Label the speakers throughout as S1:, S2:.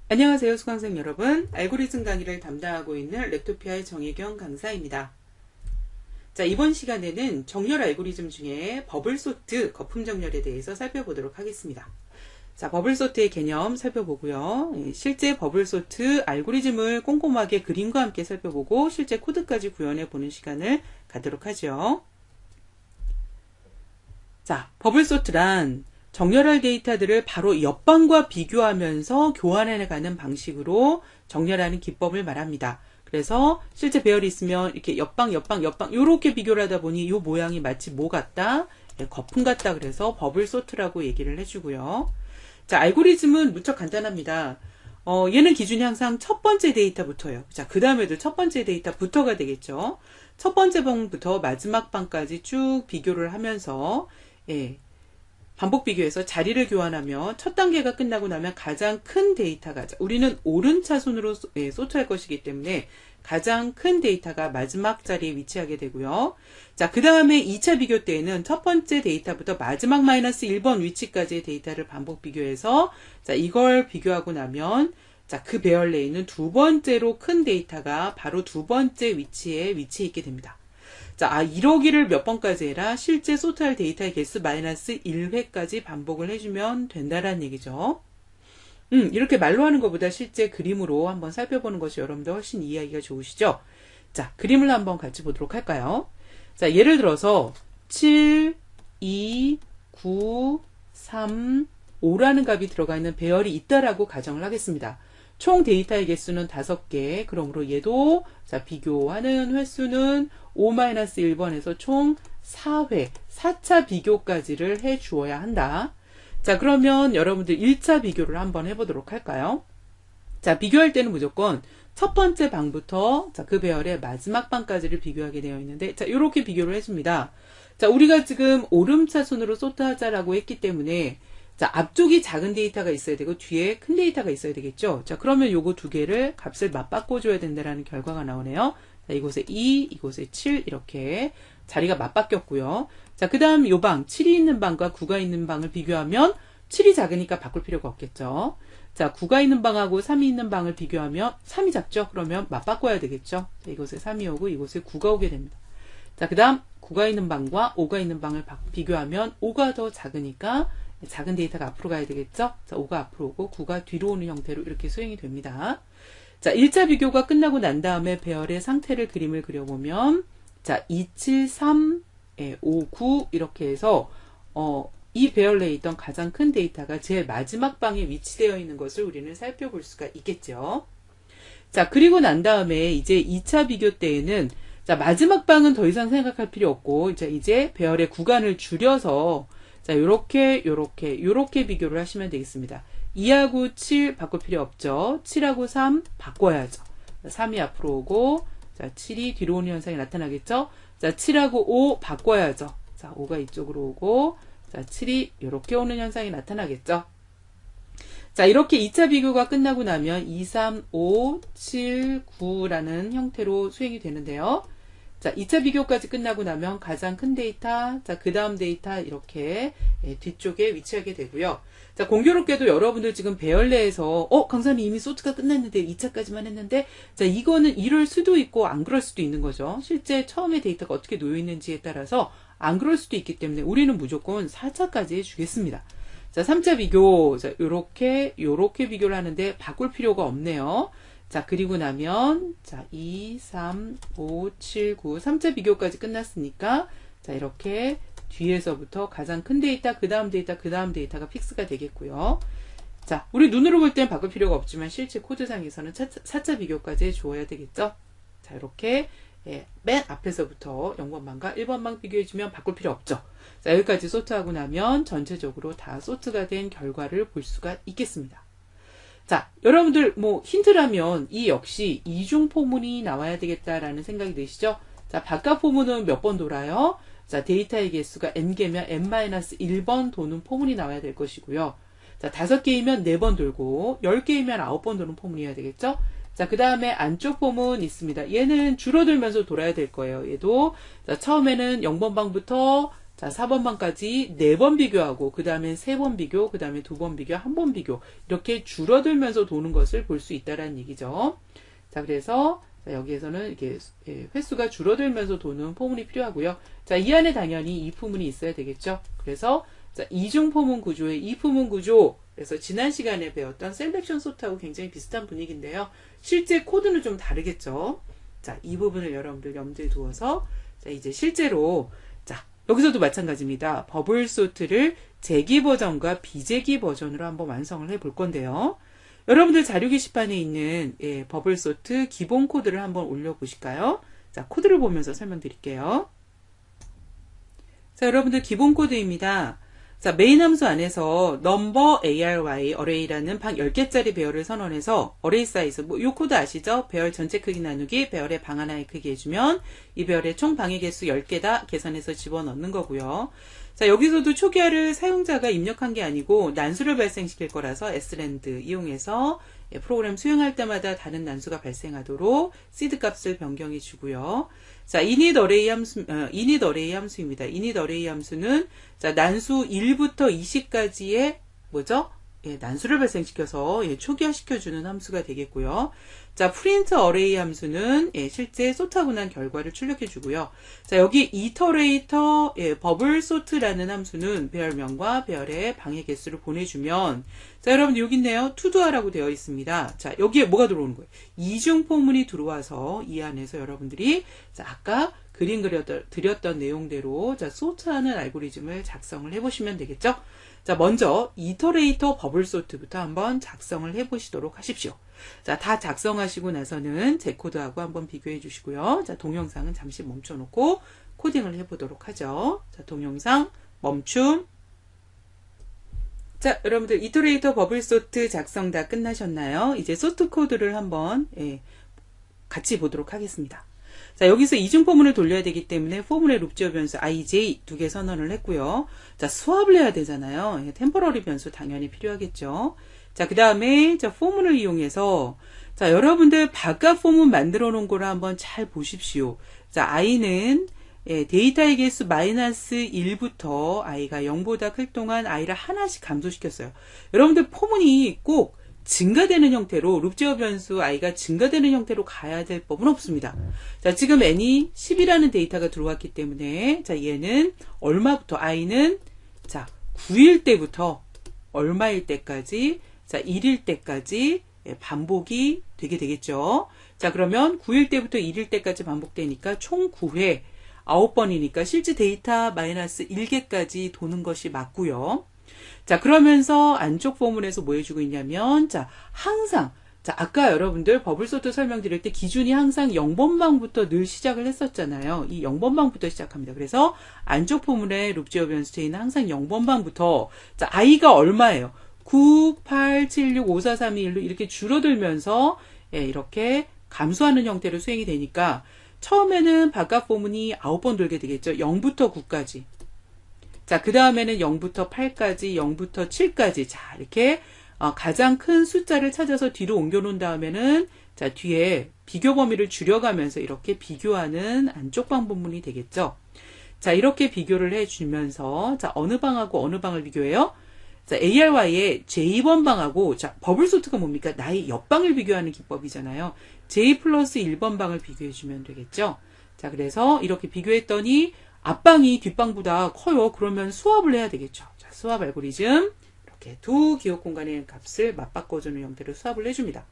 S1: 안녕하세요, 수강생 여러분. 알고리즘 강의를 담당하고 있는 랩토피아의 정혜경 강사입니다. 자, 이번 시간에는 정렬 알고리즘 중에 버블소트 거품 정렬에 대해서 살펴보도록 하겠습니다. 자, 버블소트의 개념 살펴보고요. 실제 버블소트 알고리즘을 꼼꼼하게 그림과 함께 살펴보고 실제 코드까지 구현해 보는 시간을 갖도록 하죠. 자, 버블소트란 정렬할 데이터들을 바로 옆방과 비교하면서 교환해가는 방식으로 정렬하는 기법을 말합니다. 그래서 실제 배열이 있으면 이렇게 옆방 이렇게 비교를 하다 보니 이 모양이 마치 뭐 같다? 거품 같다. 그래서 버블소트라고 얘기를 해주고요. 자, 알고리즘은 무척 간단합니다. 얘는 기준이 항상 첫 번째 데이터부터예요. 자, 그 다음에도 첫 번째 데이터부터가 되겠죠. 첫 번째 방부터 마지막 방까지 쭉 비교를 하면서 반복 비교해서 자리를 교환하며 첫 단계가 끝나고 나면 가장 큰 데이터가, 우리는 오른차순으로 소트할 것이기 때문에 가장 큰 데이터가 마지막 자리에 위치하게 되고요. 자, 그 다음에 2차 비교 때에는 첫 번째 데이터부터 마지막 마이너스 1번 위치까지의 데이터를 반복 비교해서, 자, 이걸 비교하고 나면, 자, 그 배열 내에 있는 두 번째로 큰 데이터가 바로 두 번째 위치에 위치해 있게 됩니다. 자, 이러기를 몇 번까지 해라? 실제 소트할 데이터의 개수 마이너스 1회까지 반복을 해주면 된다라는 얘기죠. 이렇게 말로 하는 것보다 실제 그림으로 한번 살펴보는 것이 여러분들 훨씬 이해하기가 좋으시죠? 자, 그림을 한번 같이 보도록 할까요? 자, 예를 들어서 7, 2, 9, 3, 5라는 값이 들어가 있는 배열이 있다라고 가정을 하겠습니다. 총 데이터의 개수는 5개. 그러므로 얘도 자, 비교하는 횟수는 5-1번에서 총 4회, 4차 비교까지를 해 주어야 한다. 자, 그러면 여러분들 1차 비교를 한번 해보도록 할까요? 자, 비교할 때는 무조건 첫 번째 방부터 자, 그 배열의 마지막 방까지를 비교하게 되어 있는데, 자, 이렇게 비교를 해줍니다. 자, 우리가 지금 오름차순으로 소트하자라고 했기 때문에 자, 앞쪽이 작은 데이터가 있어야 되고 뒤에 큰 데이터가 있어야 되겠죠. 자, 그러면 요거 두 개를 값을 맞바꿔줘야 된다라는 결과가 나오네요. 자, 이곳에 2, 이곳에 7 이렇게 자리가 맞바뀌었고요. 자, 그 다음 요 방, 7이 있는 방과 9가 있는 방을 비교하면 7이 작으니까 바꿀 필요가 없겠죠. 자, 9가 있는 방하고 3이 있는 방을 비교하면 3이 작죠? 그러면 맞바꿔야 되겠죠. 자, 이곳에 3이 오고 이곳에 9가 오게 됩니다. 자, 그 다음 9가 있는 방과 5가 있는 방을 비교하면 5가 더 작으니까 작은 데이터가 앞으로 가야 되겠죠? 자, 5가 앞으로 오고 9가 뒤로 오는 형태로 이렇게 수행이 됩니다. 자, 1차 비교가 끝나고 난 다음에 배열의 상태를 그림을 그려보면 자, 2, 7, 3, 5, 9 이렇게 해서 이 배열 내에 있던 가장 큰 데이터가 제일 마지막 방에 위치되어 있는 것을 우리는 살펴볼 수가 있겠죠. 자, 그리고 난 다음에 이제 2차 비교 때에는 자, 마지막 방은 더 이상 생각할 필요 없고 이제 배열의 구간을 줄여서 자, 요렇게 비교를 하시면 되겠습니다. 2하고 7 바꿀 필요 없죠. 7하고 3 바꿔야죠. 3이 앞으로 오고 자, 7이 뒤로 오는 현상이 나타나겠죠. 자, 7하고 5 바꿔야죠. 자, 5가 이쪽으로 오고 자, 7이 이렇게 오는 현상이 나타나겠죠. 자, 이렇게 2차 비교가 끝나고 나면 2, 3, 5, 7, 9라는 형태로 수행이 되는데요. 자, 2차 비교까지 끝나고 나면 가장 큰 데이터, 자, 그 다음 데이터 이렇게 뒤쪽에 위치하게 되고요. 자, 공교롭게도 여러분들 지금 배열 내에서 강사님 이미 소트가 끝났는데 2차까지만 했는데 자, 이거는 이럴 수도 있고 안 그럴 수도 있는 거죠. 실제 처음에 데이터가 어떻게 놓여 있는지에 따라서 안 그럴 수도 있기 때문에 우리는 무조건 4차까지 해주겠습니다. 자, 3차 비교, 자, 요렇게 비교를 하는데 바꿀 필요가 없네요. 자, 그리고 나면, 자, 2, 3, 5, 7, 9, 3차 비교까지 끝났으니까, 자, 이렇게 뒤에서부터 가장 큰 데이터, 그 다음 데이터, 그 다음 데이터가 픽스가 되겠고요. 자, 우리 눈으로 볼 때는 바꿀 필요가 없지만 실제 코드상에서는 4차 비교까지 해줘야 되겠죠? 자, 이렇게, 맨 앞에서부터 0번방과 1번방 비교해주면 바꿀 필요 없죠. 자, 여기까지 소트하고 나면 전체적으로 다 소트가 된 결과를 볼 수가 있겠습니다. 자, 여러분들 힌트라면 이 역시 이중 포문이 나와야 되겠다라는 생각이 드시죠? 자, 바깥 포문은 몇 번 돌아요? 자, 데이터의 개수가 n개면 n-1번 도는 포문이 나와야 될 것이고요. 자, 5개이면 4번 돌고 10개이면 9번 도는 포문이어야 되겠죠? 자, 그 다음에 안쪽 포문 있습니다. 얘는 줄어들면서 돌아야 될 거예요. 얘도 자, 처음에는 0번방부터 자, 4번방까지 4번 비교하고, 그 다음에 3번 비교, 그 다음에 2번 비교, 1번 비교. 이렇게 줄어들면서 도는 것을 볼 수 있다는 얘기죠. 자, 그래서, 자, 여기에서는 이렇게 횟수가 줄어들면서 도는 포문이 필요하고요. 자, 이 안에 당연히 이 포문이 있어야 되겠죠. 그래서, 자, 이중 포문 구조의 이 포문 구조. 그래서 지난 시간에 배웠던 셀렉션 소트하고 굉장히 비슷한 분위기인데요. 실제 코드는 좀 다르겠죠. 자, 이 부분을 여러분들 염두에 두어서, 자, 이제 실제로, 자, 여기서도 마찬가지입니다. 버블 소트를 재기 버전과 비재기 버전으로 한번 완성을 해 볼 건데요. 여러분들 자료 게시판에 있는 버블 소트 기본 코드를 한번 올려보실까요? 자, 코드를 보면서 설명드릴게요. 자, 여러분들 기본 코드입니다. 자, 메인 함수 안에서 number ARY array라는 방 10개짜리 배열을 선언해서 array 사이즈, 이 코드 아시죠? 배열 전체 크기 나누기 배열의 방 하나의 크기 해주면 이 배열의 총 방의 개수 10개다 계산해서 집어넣는 거고요. 자, 여기서도 초기화를 사용자가 입력한 게 아니고 난수를 발생시킬 거라서 srand 이용해서 프로그램 수행할 때마다 다른 난수가 발생하도록 seed 값을 변경해 주고요. 자, init array 함수입니다. init array 함수는 자, 난수 1부터 20까지의 뭐죠? 난수를 발생시켜서 초기화 시켜주는 함수가 되겠고요. 자, print array 함수는 실제 소트하고 난 결과를 출력해 주고요. 자, 여기 iterator bubble sort라는 함수는 배열명과 배열의 방의 개수를 보내주면, 자, 여러분 여기 있네요. to도하라고 되어 있습니다. 자, 여기에 뭐가 들어오는 거예요? 이중 포문이 들어와서 이 안에서 여러분들이 자, 아까 그림 드렸던 내용대로 자, 소트하는 알고리즘을 작성을 해보시면 되겠죠? 자, 먼저 이터레이터 버블 소트부터 한번 작성을 해보시도록 하십시오. 자, 다 작성하시고 나서는 제 코드하고 한번 비교해 주시고요. 자, 동영상은 잠시 멈춰놓고 코딩을 해보도록 하죠. 자, 동영상 멈춤. 자, 여러분들 이터레이터 버블 소트 작성 다 끝나셨나요? 이제 소트 코드를 한번 같이 보도록 하겠습니다. 자, 여기서 이중 포문을 돌려야 되기 때문에 포문의 룹 지어 변수 ij 2개 선언을 했고요. 자, 수압을 해야 되잖아요. 템포러리 변수 당연히 필요하겠죠. 자, 그 다음에 자, 포문을 이용해서 자, 여러분들 바깥 포문 만들어 놓은 거를 한번 잘 보십시오. 자, i는 데이터의 개수 -1부터 i가 0보다 클 동안 i를 하나씩 감소시켰어요. 여러분들 포문이 꼭 증가되는 형태로 룹 제어 변수 i가 증가되는 형태로 가야 될 법은 없습니다. 자, 지금 n이 10이라는 데이터가 들어왔기 때문에 자, 얘는 얼마부터 i는 자, 9일 때부터 얼마일 때까지 자, 1일 때까지 반복이 되게 되겠죠. 자, 그러면 9일 때부터 1일 때까지 반복되니까 총 9회 9번이니까 실제 데이터 -1개까지 도는 것이 맞고요. 자, 그러면서 안쪽 포문에서 뭐 해주고 있냐면, 자, 항상, 자, 아까 여러분들 버블 소트 설명드릴 때 기준이 항상 0번방부터 늘 시작을 했었잖아요. 이 0번방부터 시작합니다. 그래서 안쪽 포문에 룹 지어 변수 체인은 항상 0번방부터, 자, i가 얼마예요? 9, 8, 7, 6, 5, 4, 3, 2, 1로 이렇게 줄어들면서, 이렇게 감소하는 형태로 수행이 되니까, 처음에는 바깥 포문이 9번 돌게 되겠죠. 0부터 9까지. 자, 그 다음에는 0부터 8까지, 0부터 7까지. 자, 이렇게 가장 큰 숫자를 찾아서 뒤로 옮겨 놓은 다음에는 자, 뒤에 비교 범위를 줄여가면서 이렇게 비교하는 안쪽 방법문이 되겠죠. 자, 이렇게 비교를 해주면서 자, 어느 방하고 어느 방을 비교해요? 자, ARY의 J번 방하고 자, 버블 소트가 뭡니까? 나의 옆방을 비교하는 기법이잖아요. J 플러스 1번 방을 비교해주면 되겠죠. 자, 그래서 이렇게 비교했더니 앞방이 뒷방보다 커요. 그러면 수압을 해야 되겠죠. 자, 수압 알고리즘 이렇게 두 기억 공간의 값을 맞바꿔주는 형태로 수압을 해줍니다.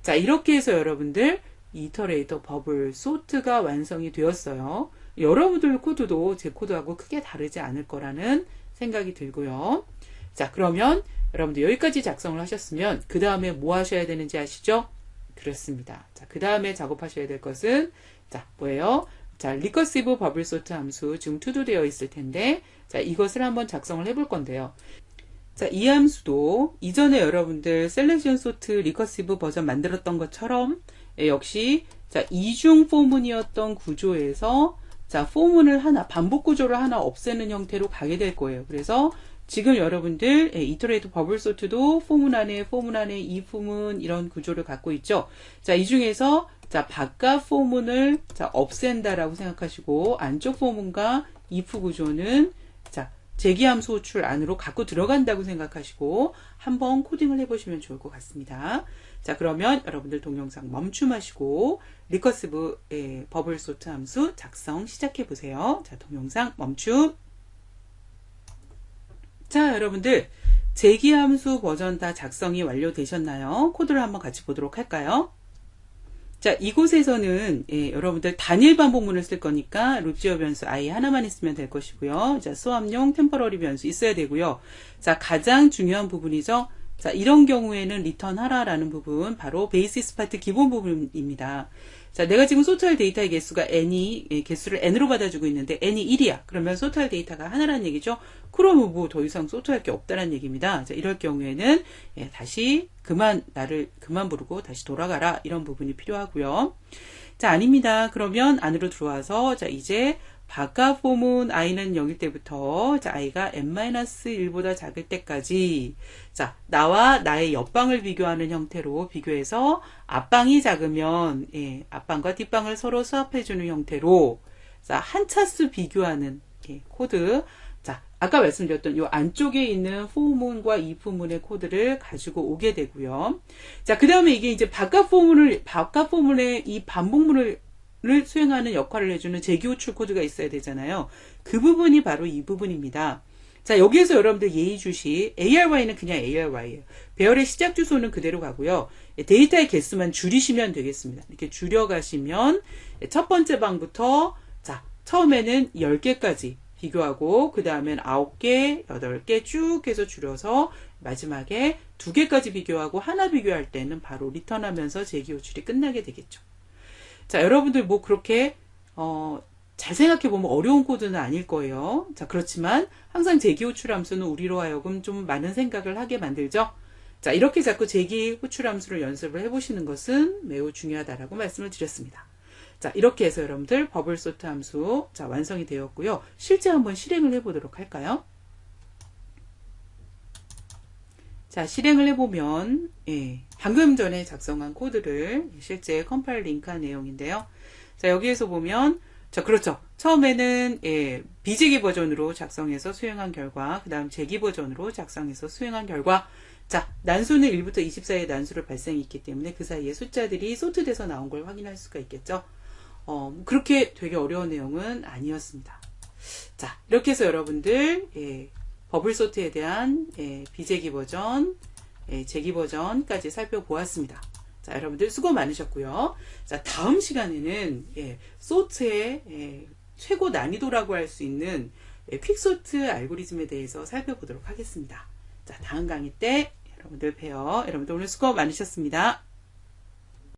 S1: 자, 이렇게 해서 여러분들 이터레이터 버블 소트가 완성이 되었어요. 여러분들 코드도 제 코드하고 크게 다르지 않을 거라는 생각이 들고요. 자, 그러면 여러분들 여기까지 작성을 하셨으면 그 다음에 뭐 하셔야 되는지 아시죠? 그렇습니다. 자, 그 다음에 작업하셔야 될 것은 자, 뭐예요? 자, 리커시브 버블 소트 함수 지금 to do 되어 있을 텐데 자, 이것을 한번 작성을 해볼 건데요. 자, 이 함수도 이전에 여러분들 셀렉션 소트 리커시브 버전 만들었던 것처럼 역시 자, 이중 포문이었던 구조에서 자, 포문을 하나 반복 구조를 하나 없애는 형태로 가게 될 거예요. 그래서 지금 여러분들 이터레이터 버블 소트도 포문 안에 이 포문 이런 구조를 갖고 있죠. 자, 이 중에서 자, 바깥 포문을 자, 없앤다라고 생각하시고 안쪽 포문과 if 구조는 자, 제기함수 호출 안으로 갖고 들어간다고 생각하시고 한번 코딩을 해보시면 좋을 것 같습니다. 자, 그러면 여러분들 동영상 멈춤하시고 리커시브 버블 소트 함수 작성 시작해 보세요. 자, 동영상 멈춤. 자, 여러분들 제기함수 버전 다 작성이 완료되셨나요? 코드를 한번 같이 보도록 할까요? 자, 이곳에서는 여러분들 단일 반복문을 쓸 거니까 룹지어 변수 i 하나만 있으면 될 것이고요. 자, 수압용 템퍼러리 변수 있어야 되고요. 자, 가장 중요한 부분이죠. 자, 이런 경우에는 리턴 하라라는 부분, 바로 베이시스 파트 기본 부분입니다. 자, 내가 지금 소트할 데이터의 개수가 개수를 n으로 받아주고 있는데 n이 1이야. 그러면 소트할 데이터가 하나라는 얘기죠. 그러면 뭐 더 이상 소트할 게 없다는 얘기입니다. 자, 이럴 경우에는 다시 나를 그만 부르고 다시 돌아가라, 이런 부분이 필요하고요. 자, 아닙니다. 그러면 안으로 들어와서 자, 이제 바깥 폼은 i는 0일 때부터 자, i가 n-1보다 작을 때까지 자, 나와 나의 옆방을 비교하는 형태로 비교해서 앞방이 작으면 앞방과 뒷방을 서로 수합해주는 형태로 자, 한 차수 비교하는 코드. 자, 아까 말씀드렸던 이 안쪽에 있는 for문과 if문의 코드를 가지고 오게 되고요. 자, 그 다음에 이게 이제 바깥 포문의 이 반복문을 수행하는 역할을 해주는 재기호출 코드가 있어야 되잖아요. 그 부분이 바로 이 부분입니다. 자, 여기에서 여러분들 예의주시, ARY는 그냥 ARY예요. 배열의 시작 주소는 그대로 가고요. 데이터의 개수만 줄이시면 되겠습니다. 이렇게 줄여가시면 첫 번째 방부터 자, 처음에는 10개까지 비교하고 그 다음엔 9개, 8개 쭉 해서 줄여서 마지막에 2개까지 비교하고 하나 비교할 때는 바로 리턴하면서 재기호출이 끝나게 되겠죠. 자, 여러분들 뭐 그렇게 잘 생각해보면 어려운 코드는 아닐 거예요. 자, 그렇지만 항상 재기호출 함수는 우리로 하여금 좀 많은 생각을 하게 만들죠. 자, 이렇게 자꾸 재기호출 함수를 연습을 해보시는 것은 매우 중요하다라고 말씀을 드렸습니다. 자, 이렇게 해서 여러분들 버블 소트 함수 자, 완성이 되었고요. 실제 한번 실행을 해보도록 할까요? 자, 실행을 해보면 방금 전에 작성한 코드를 실제 컴파일 링크한 내용인데요. 자, 여기에서 보면 자, 그렇죠. 처음에는 비재기 버전으로 작성해서 수행한 결과, 그 다음 재기 버전으로 작성해서 수행한 결과, 자, 난수는 1부터 24의 난수를 발생했기 때문에 그 사이에 숫자들이 소트돼서 나온 걸 확인할 수가 있겠죠. 그렇게 되게 어려운 내용은 아니었습니다. 자, 이렇게 해서 여러분들 버블 소트에 대한 비재기 버전, 재기 버전까지 살펴보았습니다. 자, 여러분들 수고 많으셨고요. 자, 다음 시간에는 소트의 최고 난이도라고 할 수 있는 퀵소트 알고리즘에 대해서 살펴보도록 하겠습니다. 자, 다음 강의 때 여러분들 봬요. 여러분들 오늘 수고 많으셨습니다.